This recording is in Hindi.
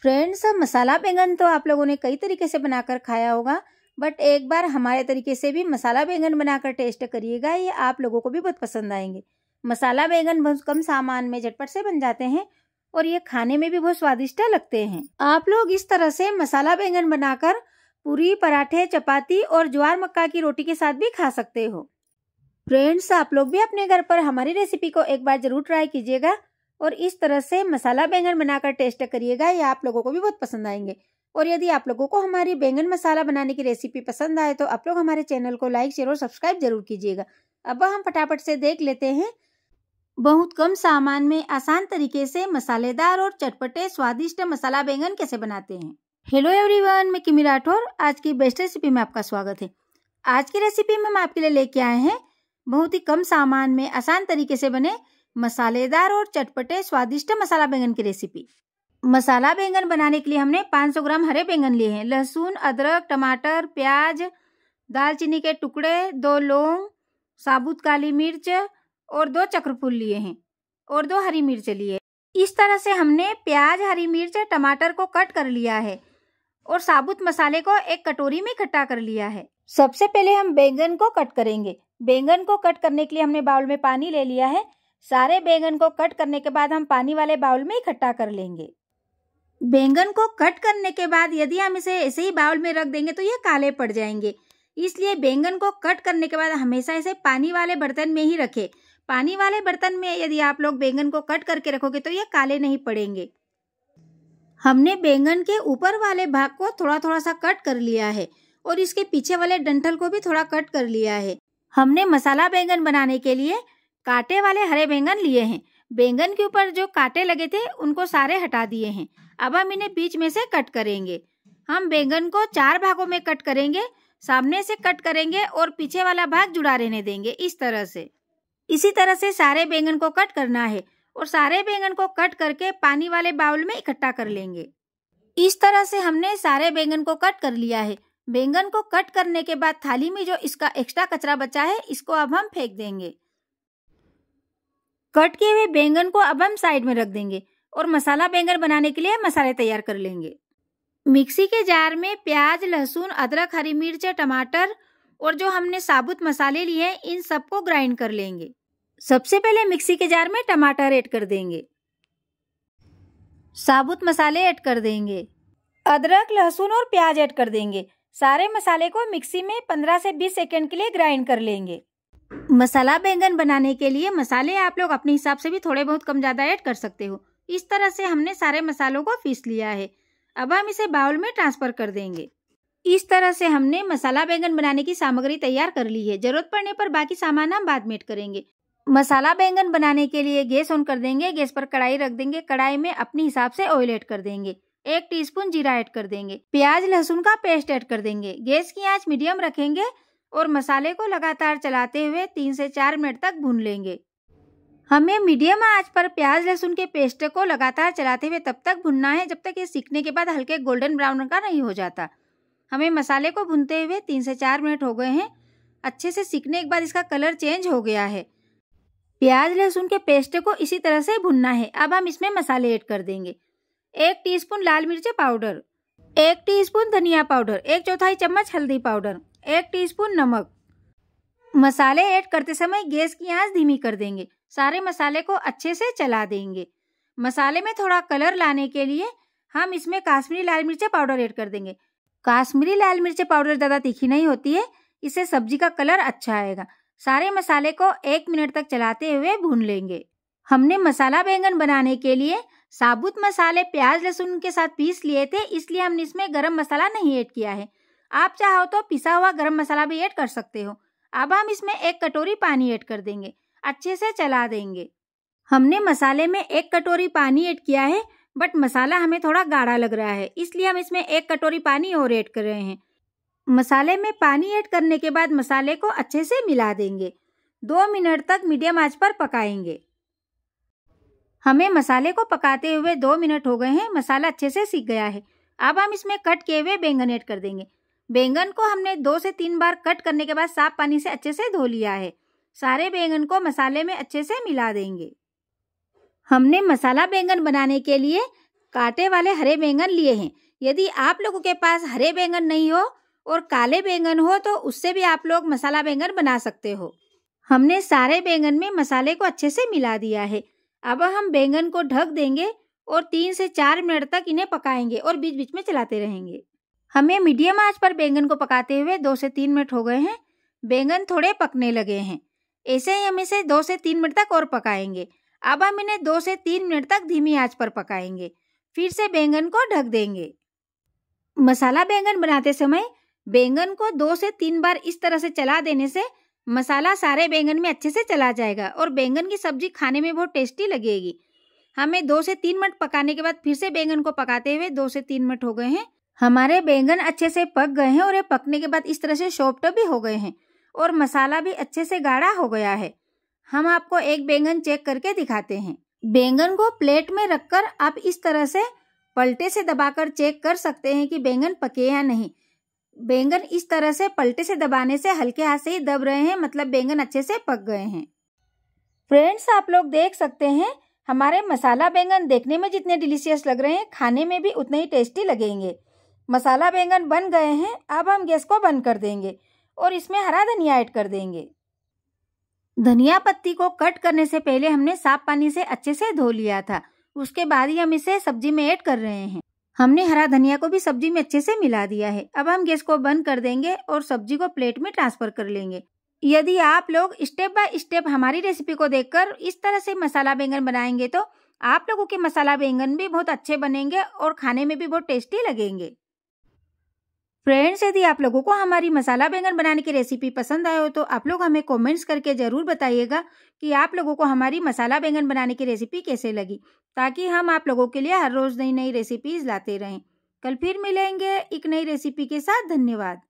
फ्रेंड्स, मसाला बैंगन तो आप लोगों ने कई तरीके से बनाकर खाया होगा, बट एक बार हमारे तरीके से भी मसाला बैंगन बनाकर टेस्ट करिएगा। ये आप लोगों को भी बहुत पसंद आएंगे। मसाला बैंगन बहुत कम सामान में झटपट से बन जाते हैं और ये खाने में भी बहुत स्वादिष्ट लगते हैं। आप लोग इस तरह से मसाला बैंगन बनाकर पूरी, पराठे, चपाती और ज्वार मक्का की रोटी के साथ भी खा सकते हो। फ्रेंड्स, आप लोग भी अपने घर पर हमारी रेसिपी को एक बार जरूर ट्राई कीजिएगा और इस तरह से मसाला बैंगन बनाकर टेस्ट करिएगा। ये आप लोगों को भी बहुत पसंद आएंगे। और यदि आप लोगों को हमारी बैंगन मसाला बनाने की रेसिपी पसंद आए तो आप लोग हमारे चैनल को लाइक, शेयर और सब्सक्राइब जरूर कीजिएगा। अब हम फटाफट से देख लेते हैं बहुत कम सामान में आसान तरीके से मसालेदार और चटपटे स्वादिष्ट मसाला बैंगन कैसे बनाते हैं। हेलो एवरीवन, मैं किमी राठौर। आज की बेस्ट रेसिपी में आपका स्वागत है। आज की रेसिपी में हम आपके लिए लेके आए हैं बहुत ही कम सामान में आसान तरीके से बने मसालेदार और चटपटे स्वादिष्ट मसाला बैंगन की रेसिपी। मसाला बैंगन बनाने के लिए हमने 500 ग्राम हरे बैंगन लिए हैं। लहसुन, अदरक, टमाटर, प्याज, दालचीनी के टुकड़े, 2 लौंग, साबुत काली मिर्च और 2 चक्रफूल लिए हैं और 2 हरी मिर्च लिए। इस तरह से हमने प्याज, हरी मिर्च, टमाटर को कट कर लिया है और साबुत मसाले को एक कटोरी में इकट्ठा कर लिया है। सबसे पहले हम बैंगन को कट करेंगे। बैंगन को कट करने के लिए हमने बाउल में पानी ले लिया है। सारे बैंगन को कट करने के बाद हम पानी वाले बाउल में इकट्ठा कर लेंगे। बैंगन को कट करने के बाद यदि हम इसे ऐसे ही बाउल में रख देंगे तो ये काले पड़ जाएंगे, इसलिए बैंगन को कट करने के बाद हमेशा इसे पानी वाले बर्तन में ही रखें। पानी वाले बर्तन में यदि आप लोग बैंगन को कट करके रखोगे तो ये काले नहीं पड़ेंगे। हमने बैंगन के ऊपर वाले भाग को थोड़ा थोड़ा सा कट कर लिया है और इसके पीछे वाले डंठल को भी थोड़ा कट कर लिया है। हमने मसाला बैंगन बनाने के लिए कांटे वाले हरे बैंगन लिए हैं। बैंगन के ऊपर जो कांटे लगे थे उनको सारे हटा दिए हैं। अब हम इन्हें बीच में से कट करेंगे। हम बैंगन को 4 भागों में कट करेंगे। सामने से कट करेंगे और पीछे वाला भाग जुड़ा रहने देंगे इस तरह से। इसी तरह से सारे बैंगन को कट करना है और सारे बैंगन को कट करके पानी वाले बाउल में इकट्ठा कर लेंगे। इस तरह से हमने सारे बैंगन को कट कर लिया है। बैंगन को कट करने के बाद थाली में जो इसका एक्स्ट्रा कचरा बचा है इसको अब हम फेंक देंगे। कट किए हुए बैंगन को अब हम साइड में रख देंगे और मसाला बैंगन बनाने के लिए मसाले तैयार कर लेंगे। मिक्सी के जार में प्याज, लहसुन, अदरक, हरी मिर्च, टमाटर और जो हमने साबुत मसाले लिए हैं इन सबको ग्राइंड कर लेंगे। सबसे पहले मिक्सी के जार में टमाटर ऐड कर देंगे, साबुत मसाले ऐड कर देंगे, अदरक, लहसुन और प्याज ऐड कर देंगे। सारे मसाले को मिक्सी में 15 से 20 सेकंड के लिए ग्राइंड कर लेंगे। मसाला बैंगन बनाने के लिए मसाले आप लोग अपने हिसाब से भी थोड़े बहुत कम ज्यादा ऐड कर सकते हो। इस तरह से हमने सारे मसालों को पीस लिया है। अब हम इसे बाउल में ट्रांसफर कर देंगे। इस तरह से हमने मसाला बैंगन बनाने की सामग्री तैयार कर ली है। जरूरत पड़ने पर बाकी सामान हम बाद में ऐड करेंगे। मसाला बैंगन बनाने के लिए गैस ऑन कर देंगे। गैस पर कढ़ाई रख देंगे। कढ़ाई में अपने हिसाब से ऑयल ऐड कर देंगे। 1 टीस्पून जीरा ऐड कर देंगे। प्याज, लहसुन का पेस्ट ऐड कर देंगे। गैस की आंच मीडियम रखेंगे और मसाले को लगातार चलाते हुए 3 से 4 मिनट तक भून लेंगे। हमें मीडियम आंच पर प्याज, लहसुन के पेस्ट को लगातार चलाते हुए तब तक भुनना है जब तक ये सीखने के बाद हल्के गोल्डन ब्राउन का नहीं हो जाता। हमें मसाले को भूनते हुए 3 से 4 मिनट हो गए हैं। अच्छे से सीखने के बाद इसका कलर चेंज हो गया है। प्याज, लहसुन के पेस्ट को इसी तरह से भुनना है। अब हम इसमें मसाले ऐड कर देंगे। 1 टीस्पून लाल मिर्च पाउडर, 1 टीस्पून धनिया पाउडर, 1/4 चम्मच हल्दी पाउडर, 1 टीस्पून नमक। मसाले ऐड करते समय गैस की आंच धीमी कर देंगे। सारे मसाले को अच्छे से चला देंगे। मसाले में थोड़ा कलर लाने के लिए हम इसमें काश्मीरी लाल मिर्च पाउडर ऐड कर देंगे। काश्मीरी लाल मिर्च पाउडर ज़्यादा तीखी नहीं होती है, इससे सब्जी का कलर अच्छा आएगा। सारे मसाले को 1 मिनट तक चलाते हुए भून लेंगे। हमने मसाला बैंगन बनाने के लिए साबुत मसाले प्याज, लहसुन के साथ पीस लिए थे, इसलिए हमने इसमें गरम मसाला नहीं ऐड किया है। आप चाहो तो पिसा हुआ गरम मसाला भी ऐड कर सकते हो। अब हम इसमें 1 कटोरी पानी ऐड कर देंगे। अच्छे से चला देंगे। हमने मसाले में 1 कटोरी पानी ऐड किया है, बट मसाला हमें थोड़ा गाढ़ा लग रहा है, इसलिए हम इसमें 1 कटोरी पानी और ऐड कर रहे हैं। मसाले में पानी ऐड करने के बाद मसाले को अच्छे से मिला देंगे। 2 मिनट तक मीडियम आंच पर पकाएंगे। हमें मसाले को पकाते हुए 2 मिनट हो गए हैं। मसाला अच्छे से सीख गया है। अब हम इसमें कट किए हुए बैंगन ऐड कर देंगे। बैंगन को हमने 2 से 3 बार कट करने के बाद साफ पानी से अच्छे से धो लिया है। सारे बैंगन को मसाले में अच्छे से मिला देंगे। हमने मसाला बैंगन बनाने के लिए कांटे वाले हरे बैंगन लिए हैं। यदि आप लोगों के पास हरे बैंगन नहीं हो और काले बैंगन हो तो उससे भी आप लोग मसाला बैंगन बना सकते हो। हमने सारे बैंगन में मसाले को अच्छे से मिला दिया है। अब हम बैंगन को ढक देंगे और 3 से 4 मिनट तक इन्हें पकाएंगे और बीच बीच में चलाते रहेंगे। हमें मीडियम आंच पर बैंगन को पकाते हुए 2 से 3 मिनट हो गए हैं। बैंगन थोड़े पकने लगे हैं। ऐसे ही हम इसे 2 से 3 मिनट तक और पकाएंगे। अब हम इन्हें 2 से 3 मिनट तक धीमी आंच पर पकाएंगे। फिर से बैंगन को ढक देंगे। मसाला बैंगन बनाते समय बैंगन को 2 से 3 बार इस तरह से चला देने से मसाला सारे बैंगन में अच्छे से चला जाएगा और बैंगन की सब्जी खाने में बहुत टेस्टी लगेगी। हमें 2 से 3 मिनट पकाने के बाद फिर से बैंगन को पकाते हुए 2 से 3 मिनट हो गए हैं। हमारे बैंगन अच्छे से पक गए हैं और ये पकने के बाद इस तरह से सॉफ्ट भी हो गए हैं और मसाला भी अच्छे से गाढ़ा हो गया है। हम आपको एक बैंगन चेक करके दिखाते हैं। बैंगन को प्लेट में रखकर आप इस तरह से पलटे से दबाकर चेक कर सकते हैं कि बैंगन पके या नहीं। बैंगन इस तरह से पलटे से दबाने से हल्के हाथ से ही दब रहे हैं, मतलब बैंगन अच्छे से पक गए हैं। फ्रेंड्स, आप लोग देख सकते हैं हमारे मसाला बैंगन देखने में जितने डिलीशियस लग रहे हैं खाने में भी उतने ही टेस्टी लगेंगे। मसाला बैंगन बन गए हैं। अब हम गैस को बंद कर देंगे और इसमें हरा धनिया ऐड कर देंगे। धनिया पत्ती को कट करने से पहले हमने साफ पानी से अच्छे से धो लिया था। उसके बाद ही हम इसे सब्जी में ऐड कर रहे हैं। हमने हरा धनिया को भी सब्जी में अच्छे से मिला दिया है। अब हम गैस को बंद कर देंगे और सब्जी को प्लेट में ट्रांसफर कर लेंगे। यदि आप लोग स्टेप बाय स्टेप हमारी रेसिपी को देखकर इस तरह से मसाला बैंगन बनाएंगे तो आप लोगों के मसाला बैंगन भी बहुत अच्छे बनेंगे और खाने में भी बहुत टेस्टी लगेंगे। फ्रेंड्स, यदि आप लोगों को हमारी मसाला बैंगन बनाने की रेसिपी पसंद आए हो तो आप लोग हमें कमेंट्स करके ज़रूर बताइएगा कि आप लोगों को हमारी मसाला बैंगन बनाने की रेसिपी कैसे लगी, ताकि हम आप लोगों के लिए हर रोज़ नई नई रेसिपीज़ लाते रहें। कल फिर मिलेंगे एक नई रेसिपी के साथ। धन्यवाद।